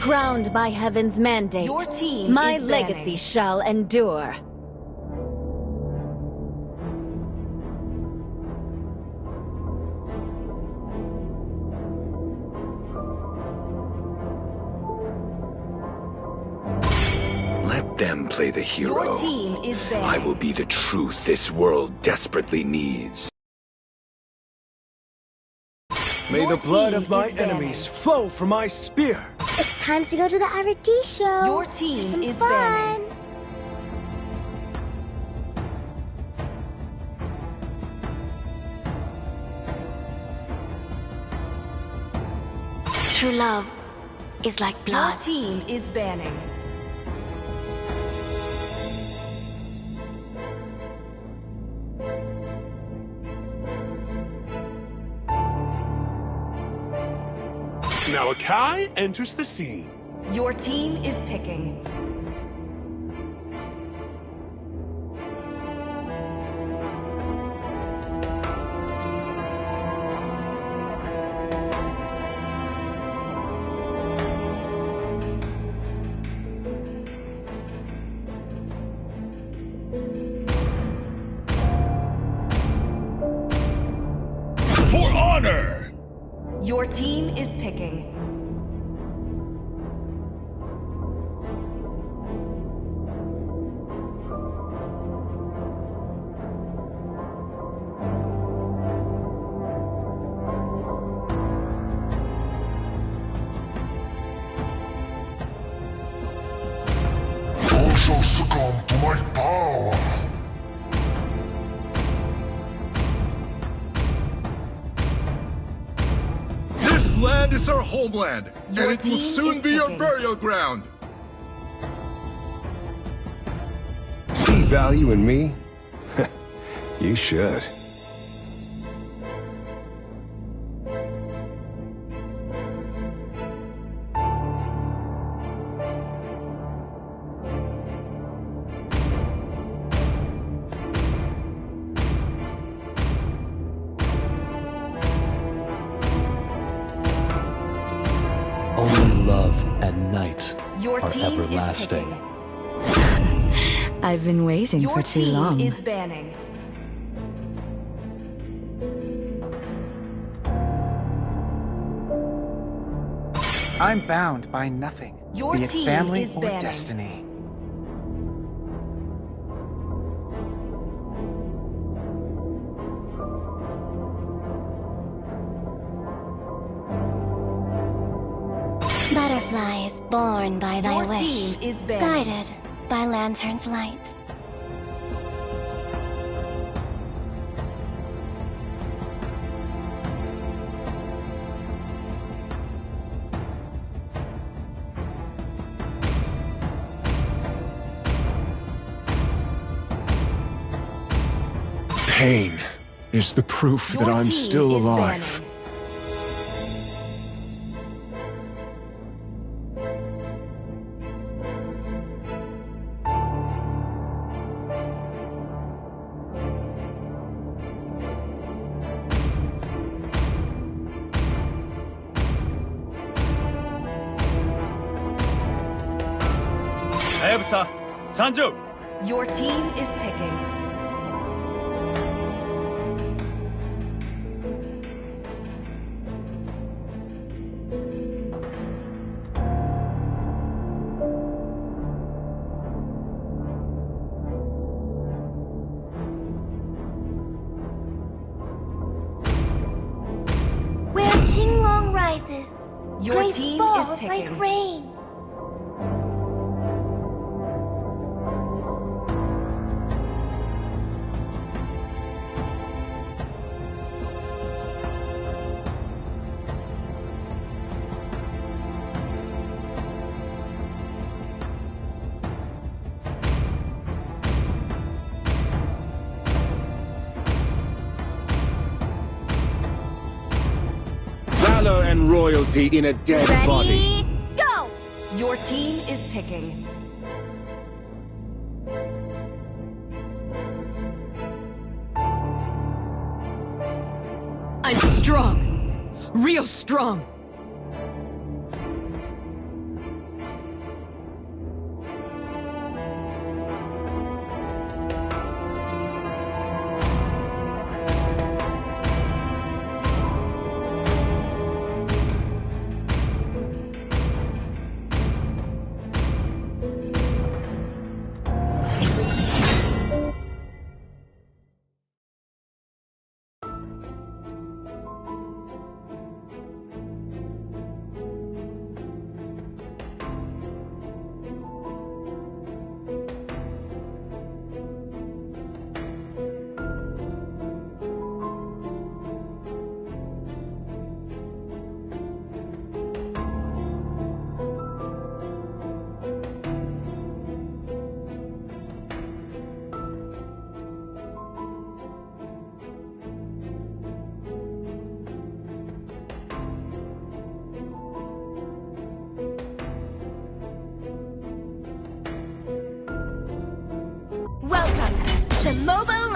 Crowned by heaven's mandate, Your team my is legacy banning. shall endure. Let them play the hero. Your team is banning. I will be the truth this world desperately needs. May Your the blood team of my is banning. enemies flow from my spear. It's time to go to the RD show. Your for team some is fun. banning. True love is like Your blood. team is banning. Now Akai enters the scene. Your team is picking. For honor! Your team is picking. All shall succumb to my power. This land is our homeland, Your and it will team soon is be your picking. burial ground. See value in me? You should. Only love and night Your are team everlasting. is picking. I've been waiting Your for too team long. is banning. I'm bound by nothing, Your be it team family is or banning. destiny. Butterfly is born by thy Your wish, team is banning. guided by lantern's light. Pain is the proof Your that I'm team still is alive. banning. Hayabusa, Sanjo! Your team is picking. Where Qinglong rises, Your grace team falls is picking. like rain. Valor and royalty in a dead body. Ready, go! Your team is picking. I'm strong. Real strong.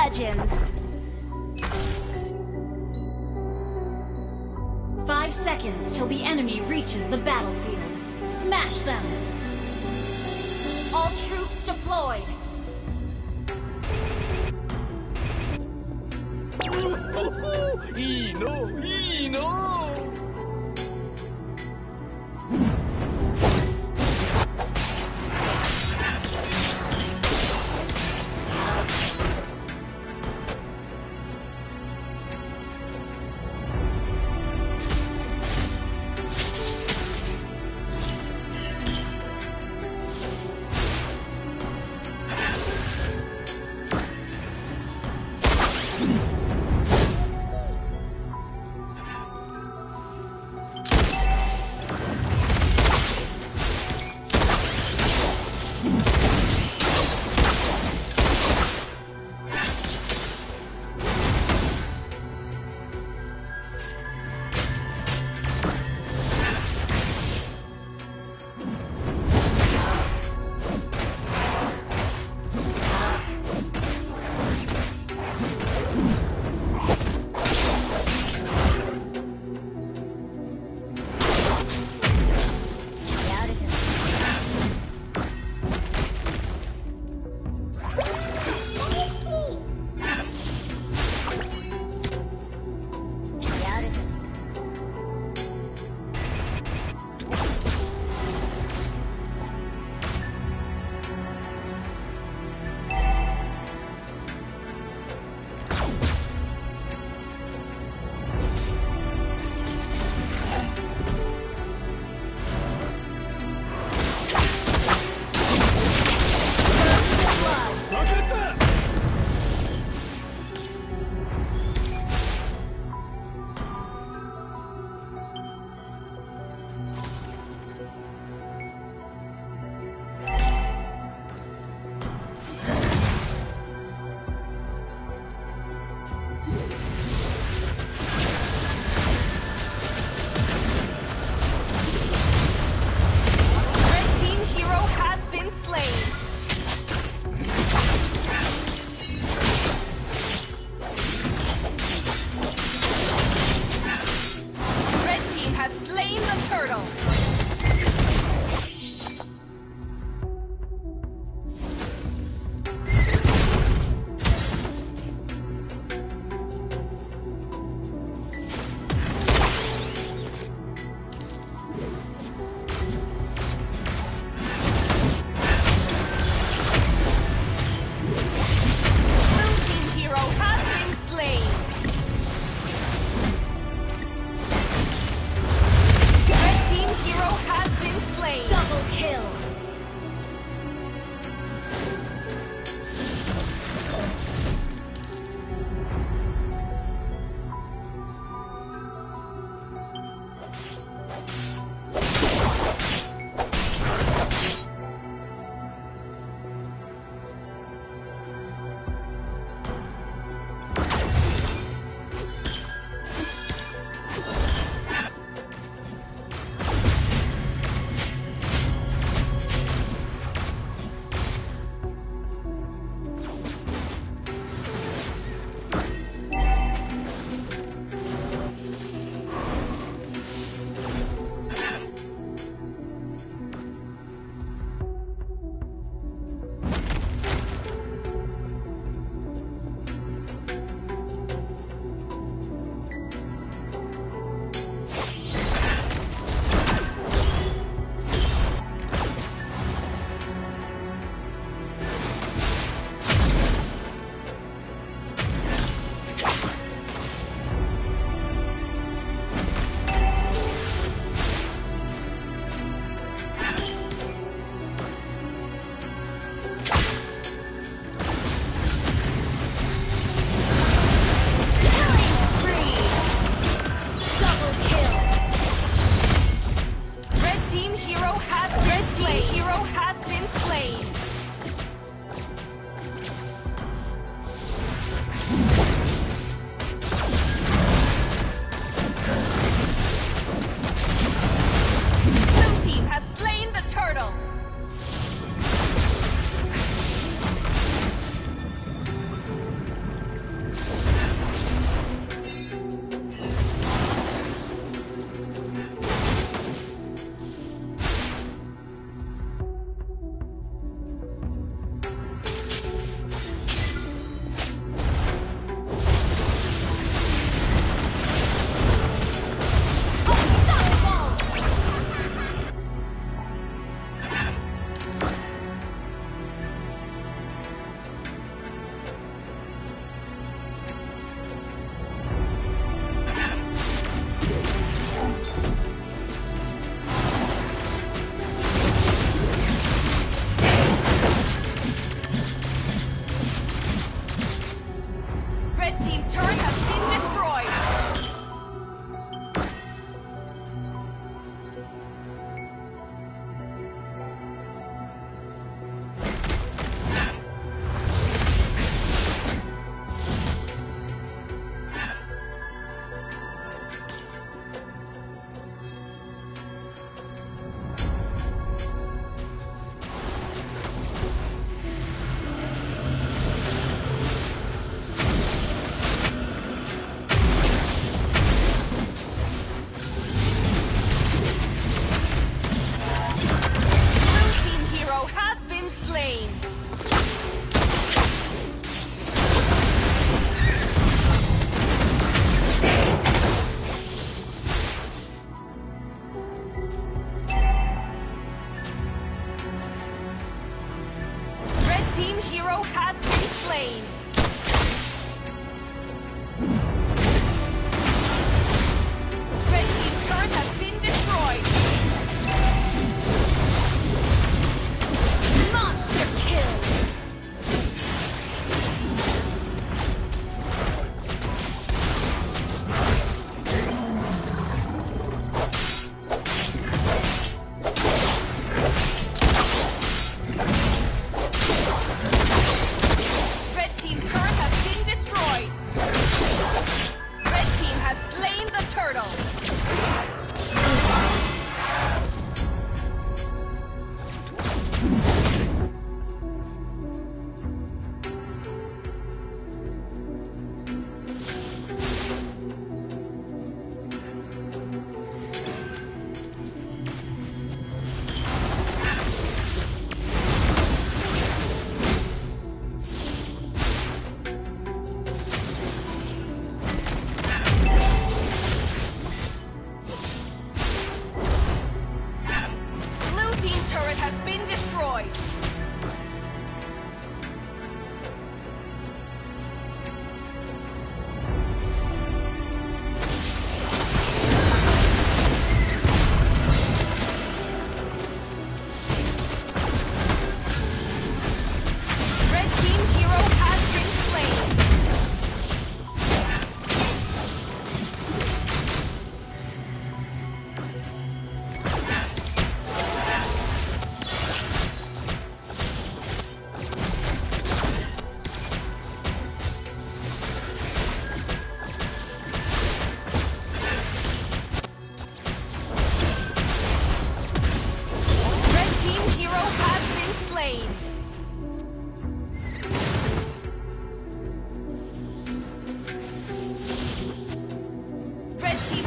legends. 5 seconds till the enemy reaches the battlefield. Smash them! All troops deployed!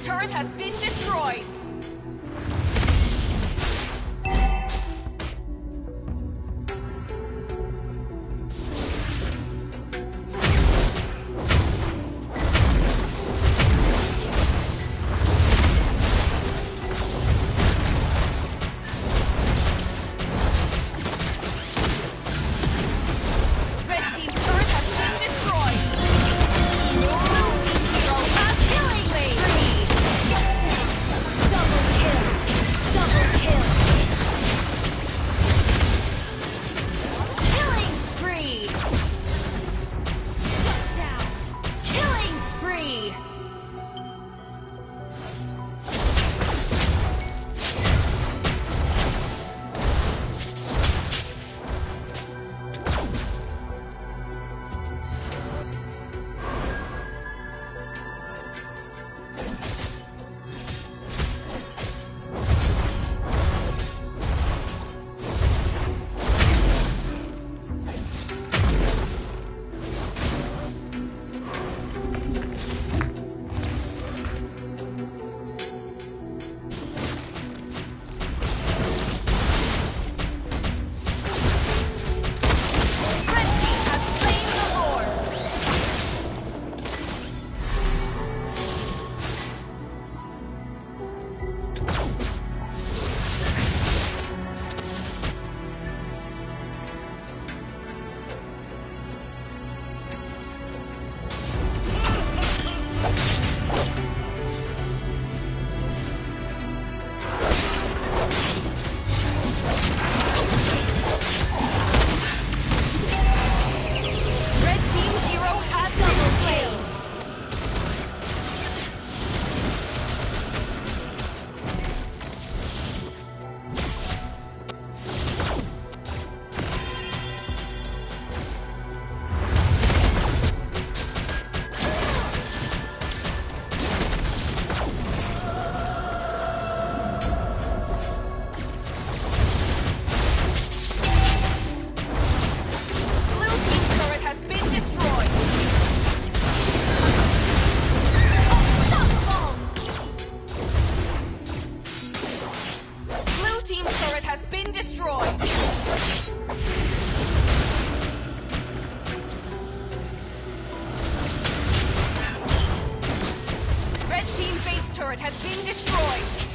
turret has been destroyed. Red team turret has been destroyed. Blue team hero has killing spree. Double kill! Double kill! Killing spree! Shut down! Killing spree! Red team has slain the Lord. Red team hero has double kill. Blue team turret has been destroyed. Blue team turret has been destroyed. Red team base turret has been destroyed.